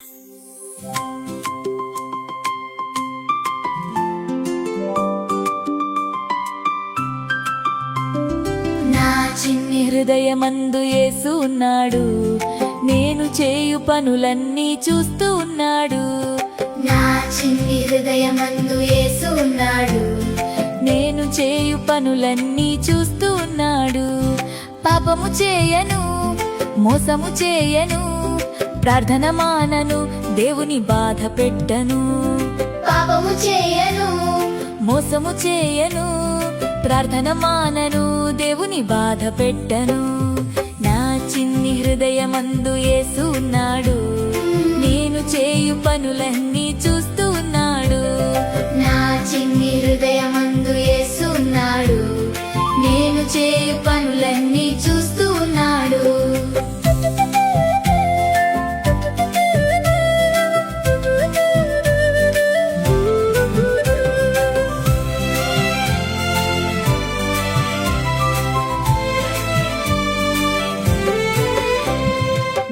నా చిన్ని హృదయమందు యేసు ఉన్నాడు, నేను చేయు పనులన్నీ చూస్తూ ఉన్నాడు. నా చిన్ని హృదయమందు యేసు ఉన్నాడు, నేను చేయు పనులన్నీ చూస్తూ ఉన్నాడు. పాపము చేయను, మోసము చేయను, ప్రార్థన మానను, దేవుని బాధ పెట్టను. పాపము చేయను, మోసము చేయను, ప్రార్థన మానను, దేవుని బాధ పెట్టను. నా చిన్ని హృదయమందు యేసు ఉన్నాడు, నేను చేయు పనులన్నీ చూస్తూ ఉన్నాడు. నా చిన్ని హృదయమందు యేసు ఉన్నాడు, నేను చేయు పనులన్నీ చూస్తూ ఉన్నాడు.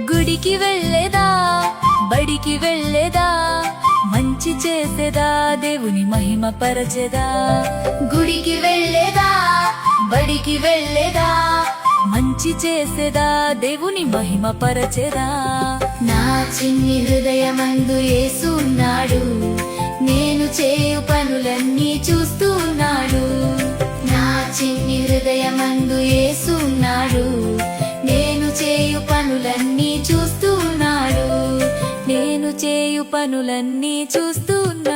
గుడికి వెళ్ళేదా, బడికి వెళ్ళేదా, మంచి చేసేదా, దేవుని మహిమ పరచెదా. గుడికి వెళ్ళేదా, బడికి వెళ్ళేదా, మంచి చేసేదా, దేవుని మహిమ పరచెదా. నా చిన్ని హృదయమందు యేసు ఉన్నాడు, నేను చేయు పనులన్నీ చూస్తూ ఉన్నాడు. నా చిన్ని హృదయమందు యేసు ఉన్నాడు, నేను చేయు పనులన్నీ చూస్తూ ఉన్నాడు. నేను చేయు పనులన్నీ చూస్తూ ఉన్నాడు.